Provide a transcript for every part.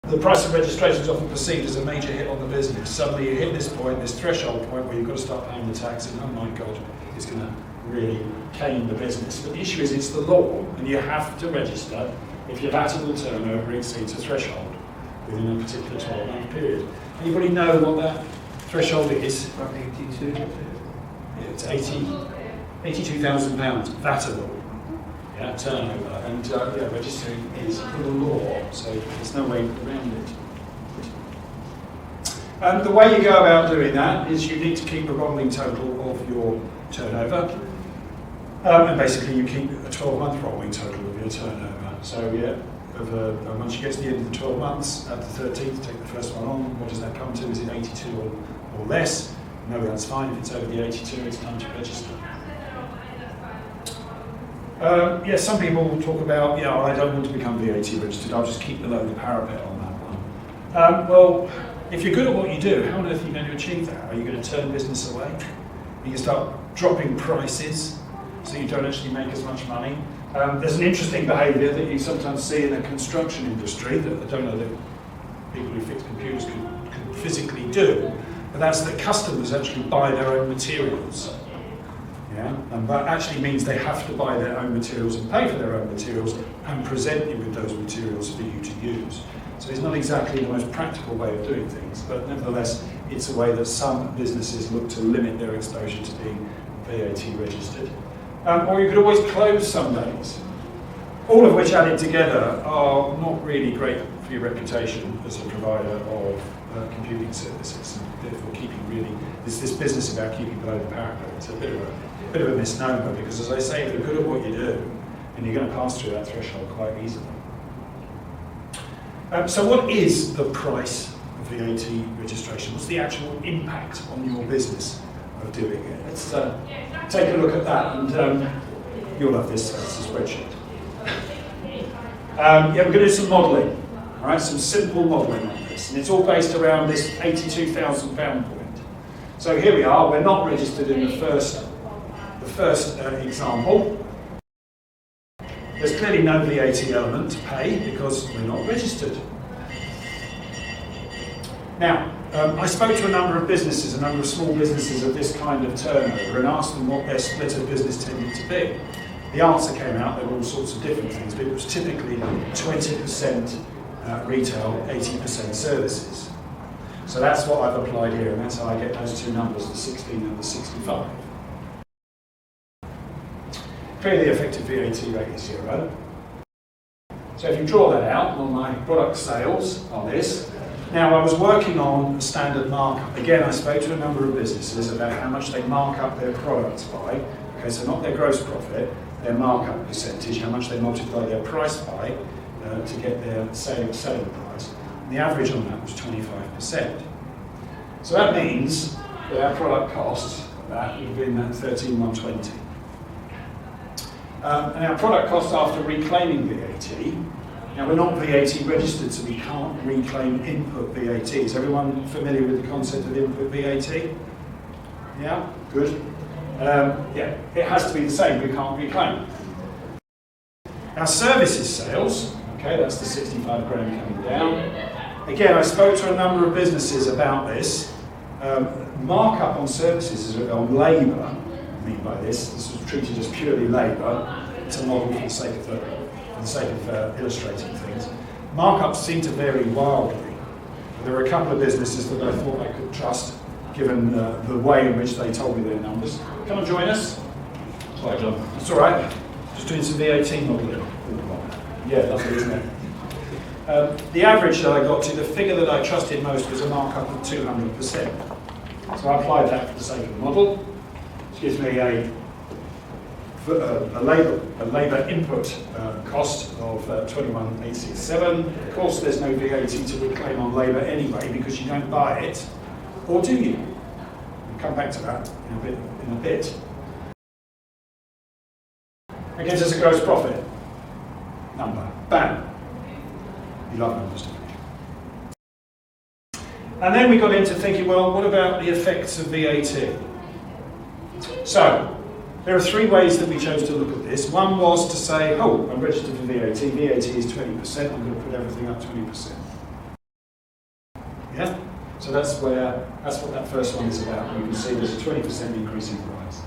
the price of registration is often perceived as a major hit on the business. Suddenly you hit this point, this threshold point where you've got to start paying the tax, and oh my God, it's going to really cane the business. But the issue is it's the law, and you have to register if your VATable turnover exceeds a threshold within a particular 12-month period. Anybody know what that threshold is? About 82. It's £82,000 VATable. Yeah, turnover, and registering is the law, so there's no way around it. The way you go about doing that is you need to keep a rolling total of your turnover, and basically you keep a 12-month rolling total of your turnover. So once you get to the end of the 12 months, at the 13th, take the first one on. What does that come to? Is it 82 or less? No, that's fine. If it's over the 82, it's time to register. Some people will talk about, I don't want to become VAT registered, I'll just keep below the parapet on that one. Well, if you're good at what you do, how on earth are you going to achieve that? Are you going to turn business away? Are you going to start dropping prices so you don't actually make as much money? There's an interesting behaviour that you sometimes see in the construction industry that I don't know that people who fix computers can physically do, but that's that customers actually buy their own materials. Yeah? And that actually means they have to buy their own materials and pay for their own materials and present you with those materials for you to use. So it's not exactly the most practical way of doing things, but nevertheless, it's a way that some businesses look to limit their exposure to being VAT registered. Or you could always close some days, all of which added together are not really great for your reputation as a provider of computing services, and therefore keeping really, this business about keeping below the parapet. It's a bit of a misnomer, because as I say, if you're good at what you do, and you're going to pass through that threshold quite easily. So what is the price of VAT registration? What's the actual impact on your business of doing it? Let's take a look at that, and you'll have this as a spreadsheet. We're going to do some modelling, all right, some simple modelling on this, and it's all based around this £82,000 point. So here we are, we're not registered in the first example. There's clearly no VAT element to pay because we're not registered. Now, I spoke to a number of businesses, a number of small businesses of this kind of turnover, and asked them what their split of business tended to be. The answer came out, there were all sorts of different things, but it was typically 20% retail, 80% services. So that's what I've applied here, and that's how I get those two numbers, the 16 and the 65. Clearly the effective VAT rate is 0. So if you draw that out on my product sales on this, now I was working on a standard markup. Again, I spoke to a number of businesses about how much they mark up their products by. Okay, so not their gross profit, their markup percentage, how much they multiply their price by to get their selling price. And the average on that was 25%. So that means that our product cost, that would have been that 13,120. And our product cost after reclaiming VAT, now we're not VAT registered, so we can't reclaim input VAT. Is everyone familiar with the concept of input VAT? Yeah, good. It has to be the same, we can't reclaim. Our services sales, okay, that's the 65 grand coming down. Again, I spoke to a number of businesses about this. Markup on services is on labour. I mean by this was treated as purely labour. It's a model for the sake of illustrating things. Markups seem to vary wildly. There were a couple of businesses that I thought I could trust, given the way in which they told me their numbers. Come and join us. Sorry, John. It's all right. Just doing some VAT modelling. Yeah, lovely, isn't it? The average that I got to, the figure that I trusted most was a markup of 200%. So I applied that for the sake of the model, which gives me a labour input cost of 21,867. Of course, there's no VAT to reclaim on labour anyway because you don't buy it, or do you? We'll come back to that in a bit. It gives us a gross profit number. Bam. You love numbers, don't you? And then we got into thinking, well, what about the effects of VAT? So, there are three ways that we chose to look at this. One was to say, I'm registered for VAT. VAT is 20%. I'm going to put everything up 20%. Yeah? So that's what that first one is about. You can see there's a 20% increase in price.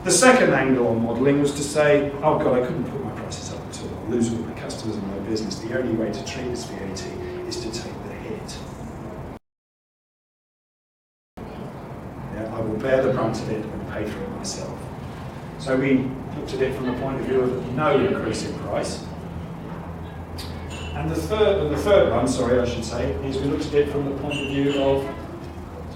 The second angle on modelling was to say, oh God, I couldn't put my prices up at all. I'll lose all my customers and my business. The only way to treat this VAT is to take the hit. Yeah, I will bear the brunt of it and pay for it myself. So we looked at it from the point of view of no increase in price. And the third one, sorry, I should say, is we looked at it from the point of view of,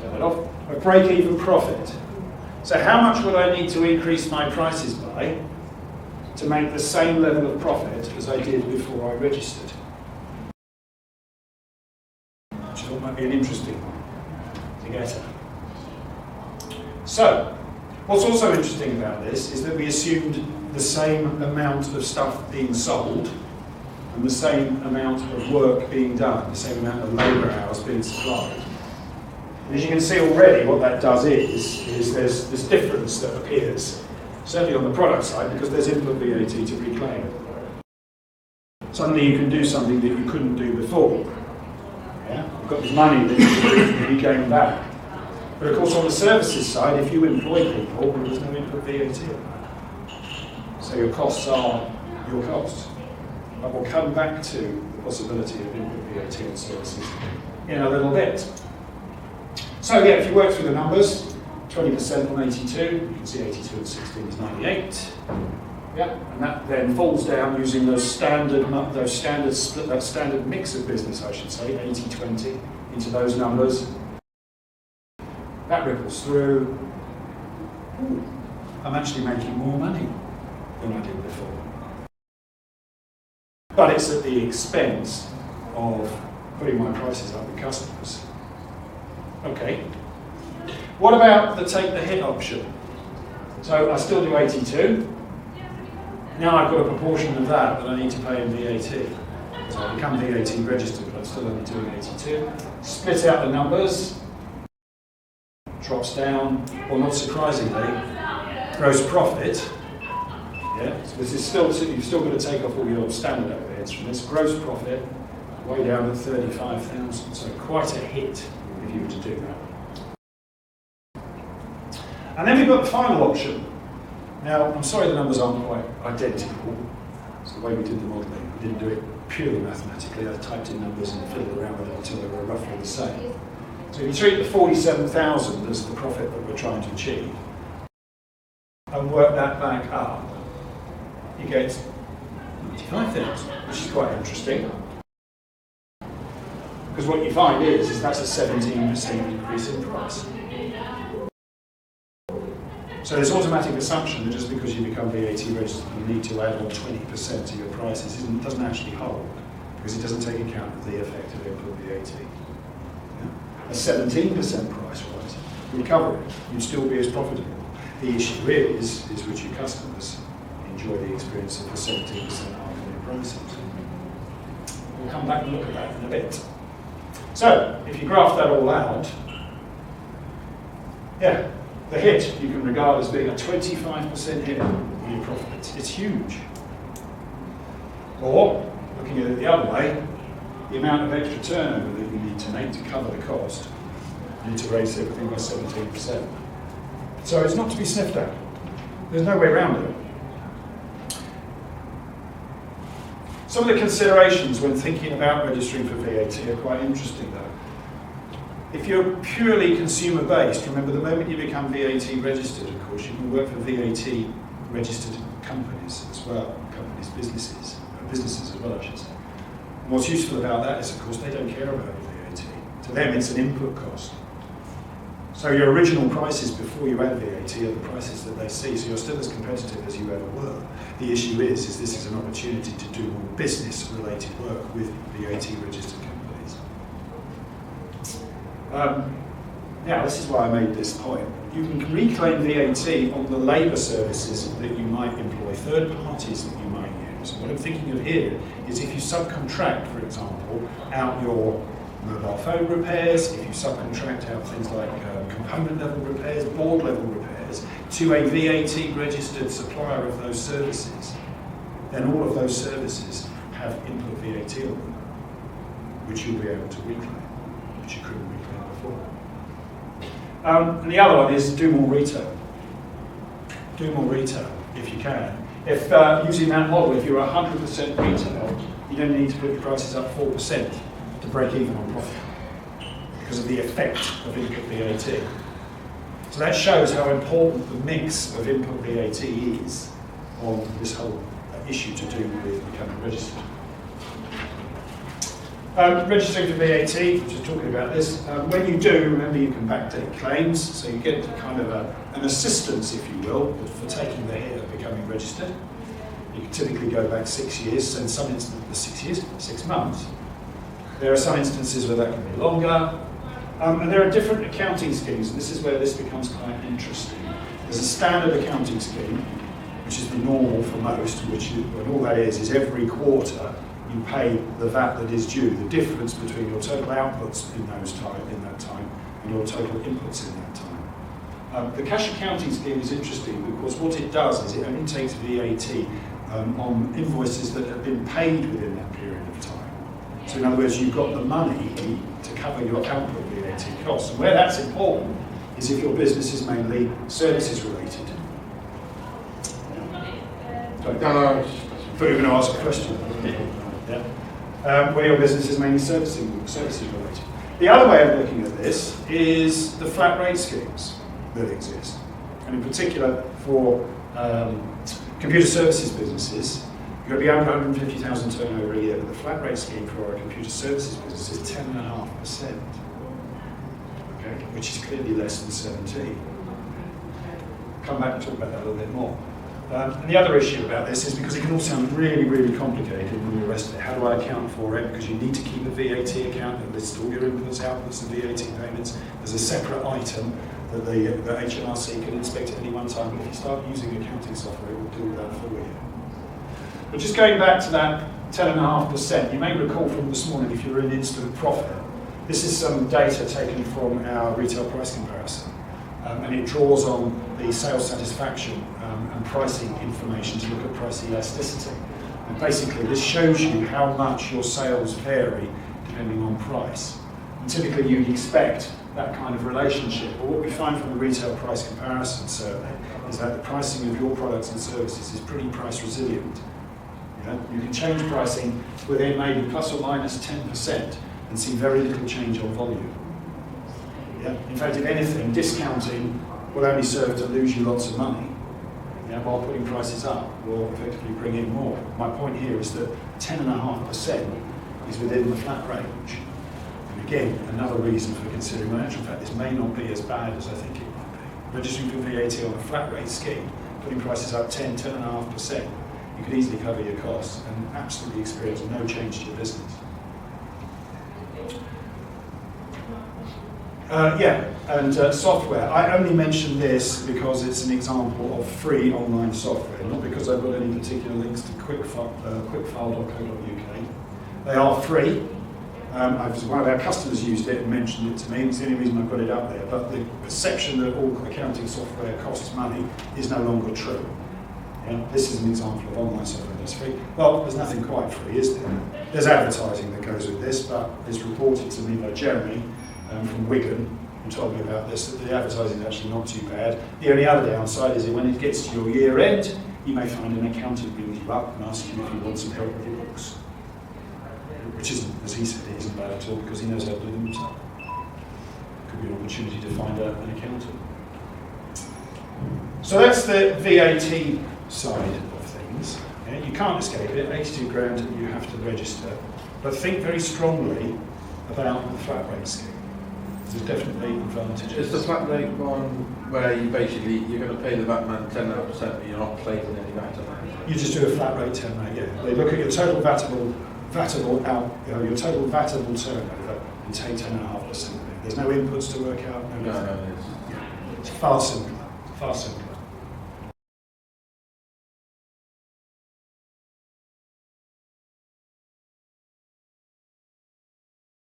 turn that off, a break-even profit. So how much would I need to increase my prices by to make the same level of profit as I did before I registered? Which I thought might be an interesting one to get at. So, what's also interesting about this is that we assumed the same amount of stuff being sold and the same amount of work being done, the same amount of labour hours being supplied. And as you can see already, what that does is there's this difference that appears, certainly on the product side, because there's input VAT to reclaim. Suddenly you can do something that you couldn't do before. Yeah? You've got this money that you can reclaim back. But of course on the services side, if you employ people, there's no input VAT on that. So your costs are your costs. But we'll come back to the possibility of input VAT on services in a little bit. So yeah, if you work through the numbers, 20% on 82, you can see 82 and 16 is 98. Yeah, and that then falls down using that standard mix of business, I should say, 80-20 into those numbers. That ripples through. Ooh, I'm actually making more money than I did before. But it's at the expense of putting my prices up with customers. Okay. What about the take the hit option? So I still do 82. Now I've got a proportion of that I need to pay in VAT. So I become VAT registered, but I'm still only doing 82. Split out the numbers. Drops down, or not surprisingly, gross profit. Yeah, so this is still, you've still got to take off all your standard overheads from this. Gross profit, way down at 35,000, so quite a hit if you were to do that. And then we've got the final option. Now, I'm sorry the numbers aren't quite identical. It's the way we did the modelling. We didn't do it purely mathematically. I typed in numbers and fiddled around with it until they were roughly the same. So if you treat the 47,000 as the profit that we're trying to achieve, and work that back up, you get 95,000, which is quite interesting. Because what you find is that's a 17% increase in price. So this automatic assumption that just because you become VAT registered you need to add on 20% to your prices doesn't actually hold, because it doesn't take account of the effect of input VAT. Yeah? A 17% price rise would cover it. You'd still be as profitable. The issue is would your customers enjoy the experience of the 17% hike in your prices? We'll come back and look at that in a bit. So, if you graph that all out, yeah, the hit you can regard as being a 25% hit on your profits. It's huge. Or, looking at it the other way, the amount of extra turnover that you need to make to cover the cost, you need to raise everything by 17%. So it's not to be sniffed at. There's no way around it. Some of the considerations when thinking about registering for VAT are quite interesting though. If you're purely consumer-based, remember the moment you become VAT registered, of course, you can work for VAT registered companies as well, businesses as well, I should say. And what's useful about that is, of course, they don't care about VAT. To them, it's an input cost. So your original prices before you add VAT are the prices that they see, so you're still as competitive as you ever were. The issue is this is an opportunity to do more business-related work with VAT-registered companies. Now, this is why I made this point. You can reclaim VAT on the labour services that you might employ, third parties that you might use. And what I'm thinking of here is if you subcontract, for example, out your mobile phone repairs, if you subcontract out things like component level repairs, board level repairs, to a VAT registered supplier of those services, then all of those services have input VAT on them, which you'll be able to reclaim. which you couldn't reclaim before. And the other one is do more retail. Do more retail if you can. If using that model, if you're 100% retail, you don't need to put your prices up 4% to break even on profit because of the effect of input VAT. So that shows how important the mix of input VAT is on this whole issue to do with becoming registered. Registering for VAT, which is talking about this, when you do, remember you can backdate claims, so you get kind of an assistance, if you will, for taking the hit of becoming registered. You can typically go back 6 years, and some instances, 6 years, 6 months. There are some instances where that can be longer, and there are different accounting schemes, and this is where this becomes quite interesting. There's a standard accounting scheme, which is the normal for most, and all that is every quarter you pay the VAT that is due, the difference between your total outputs in that time and your total inputs in that time. The cash accounting scheme is interesting because what it does is it only takes VAT on invoices that have been paid within that period of time. So in other words, you've got the money to cover your output VAT costs. And where that's important is if your business is mainly services related. No, I thought you were going to ask a question. Where your business is mainly services related. The other way of looking at this is the flat rate schemes that exist. And in particular for computer services businesses, you've got to be over 150,000 turnover a year, but the flat rate scheme for a computer services business is 10.5%, okay, which is clearly less than 17. Come back and talk about that a little bit more. And the other issue about this is because it can all sound really, really complicated when you rest it. How do I account for it? Because you need to keep a VAT account that lists all your inputs, outputs, and VAT payments. There's a separate item that the HMRC can inspect at any one time. But if you start using accounting software, it will do that for you. But just going back to that 10.5%, you may recall from this morning if you're in instant profit, this is some data taken from our retail price comparison. And it draws on the sales satisfaction and pricing information to look at price elasticity. And basically this shows you how much your sales vary depending on price. And typically you'd expect that kind of relationship. But what we find from the retail price comparison survey is that the pricing of your products and services is pretty price resilient. You can change pricing within maybe plus or minus 10% and see very little change on volume. In fact, if anything, discounting will only serve to lose you lots of money, while putting prices up will effectively bring in more. My point here is that 10.5% is within the flat range. And again, another reason for considering, well, in actual fact, this may not be as bad as I think it might be. Registering for VAT on a flat rate scheme, putting prices up 10.5%, you could easily cover your costs and absolutely experience no change to your business. Software. I only mention this because it's an example of free online software, not because I've got any particular links to quickfile.co.uk. They are free. One of our customers used it and mentioned it to me. It's the only reason I've got it up there. But the perception that all accounting software costs money is no longer true. This is an example of online software that's free. Well, there's nothing quite free, is there? There's advertising that goes with this, but it's reported to me by Jeremy from Wigan, who told me about this, that the advertising is actually not too bad. The only other downside is that when it gets to your year end, you may find an accountant brings you up and asks you if you want some help with your books. Which isn't, as he said, it isn't bad at all because he knows how to do them himself. Could be an opportunity to find an accountant. So that's the VAT side of things. You can't escape it, 82 grand you have to register, but think very strongly about the flat rate scheme. There's definitely advantages. Is the flat rate one where you're going to pay the VAT man 10.5%, but you're not claiming any VAT on that? You just do a flat rate 10 rate, yeah. They look at your total vatable your total vatable turnover and take 10.5% of it. There's no inputs to work out. No, it's far simpler. Far simpler.